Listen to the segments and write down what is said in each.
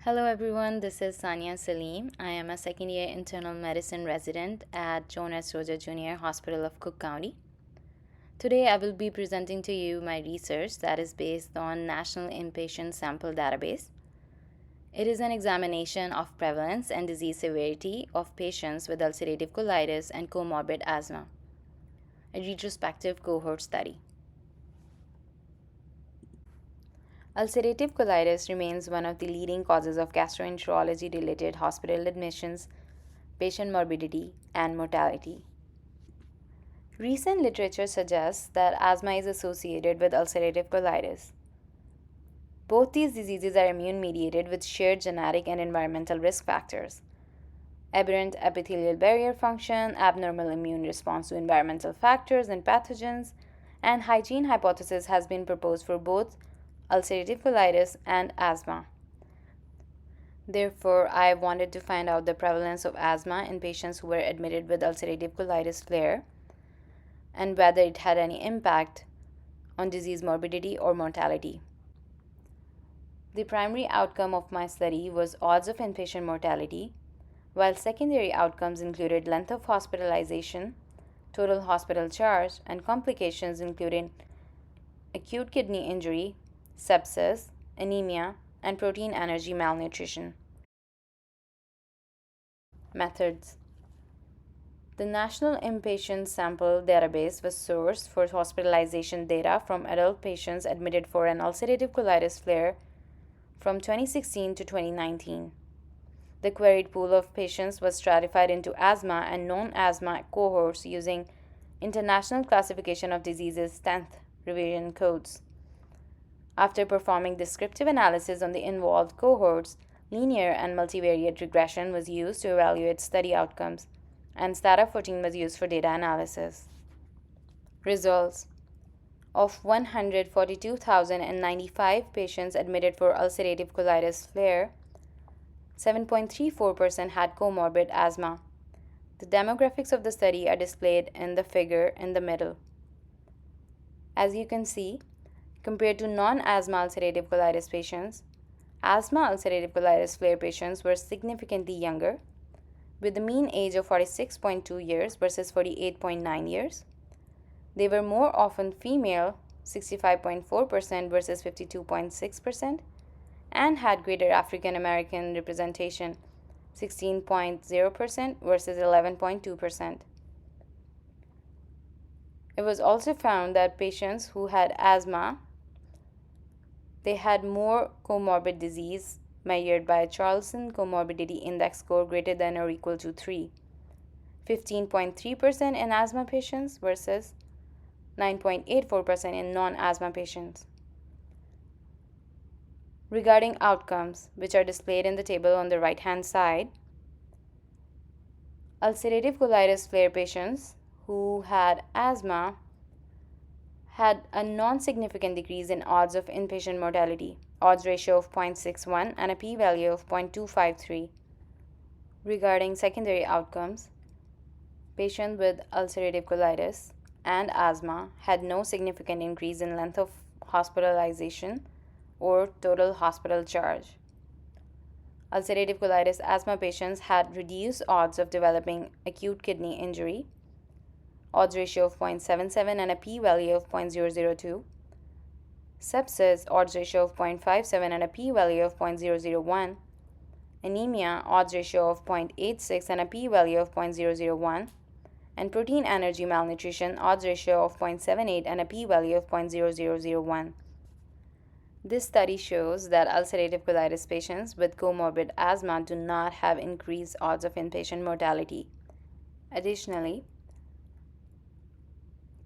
Hello everyone, this is Sania Saleem. I am a second year internal medicine resident at Stroger Jr. Hospital of Cook County. Today I will be presenting to you my research that is based on National Inpatient Sample Database. It is an examination of prevalence and disease severity of patients with ulcerative colitis and comorbid asthma, a retrospective cohort study. Ulcerative colitis remains one of the leading causes of gastroenterology-related hospital admissions, patient morbidity, and mortality. Recent literature suggests that asthma is associated with ulcerative colitis. Both these diseases are immune-mediated with shared genetic and environmental risk factors. Aberrant epithelial barrier function, abnormal immune response to environmental factors and pathogens, and hygiene hypothesis has been proposed for both ulcerative colitis and asthma. Therefore, I wanted to find out the prevalence of asthma in patients who were admitted with ulcerative colitis flare and whether it had any impact on disease morbidity or mortality. The primary outcome of my study was odds of inpatient mortality, while secondary outcomes included length of hospitalization, total hospital charge, and complications including acute kidney injury, sepsis, anemia, and protein energy malnutrition. Methods. The National Inpatient Sample Database was sourced for hospitalization data from adult patients admitted for an ulcerative colitis flare from 2016 to 2019. The queried pool of patients was stratified into asthma and non-asthma cohorts using International Classification of Diseases 10th revision codes. After performing descriptive analysis on the involved cohorts, linear and multivariate regression was used to evaluate study outcomes, and stata footing was used for data analysis. Results. Of 142,095 patients admitted for ulcerative colitis flare, 7.34% had comorbid asthma. The demographics of the study are displayed in the figure in the middle. As you can see, compared to non-asthma ulcerative colitis patients, asthma ulcerative colitis flare patients were significantly younger, with a mean age of 46.2 years versus 48.9 years. They were more often female, 65.4% versus 52.6%, and had greater African American representation, 16.0% versus 11.2%. It was also found that patients who had asthma they had more comorbid disease measured by a Charlson Comorbidity Index score greater than or equal to 3, 15.3% in asthma patients versus 9.84% in non-asthma patients. Regarding outcomes, which are displayed in the table on the right-hand side, ulcerative colitis flare patients who had asthma had a non-significant decrease in odds of inpatient mortality, odds ratio of 0.61 and a p-value of 0.253. Regarding secondary outcomes, patients with ulcerative colitis and asthma had no significant increase in length of hospitalization or total hospital charge. Ulcerative colitis asthma patients had reduced odds of developing acute kidney injury, odds ratio of 0.77 and a p-value of 0.002. Sepsis, odds ratio of 0.57 and a p-value of 0.001. Anemia, odds ratio of 0.86 and a p-value of 0.001. And protein energy malnutrition, odds ratio of 0.78 and a p-value of 0.0001. This study shows that ulcerative colitis patients with comorbid asthma do not have increased odds of inpatient mortality. Additionally,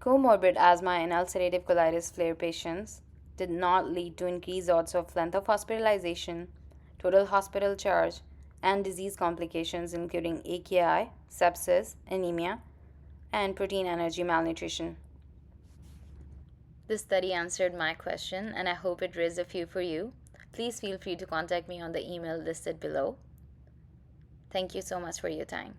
comorbid asthma in ulcerative colitis flare patients did not lead to increased odds of length of hospitalization, total hospital charge, and disease complications including AKI, sepsis, anemia, and protein energy malnutrition. This study answered my question, and I hope it raised a few for you. Please feel free to contact me on the email listed below. Thank you so much for your time.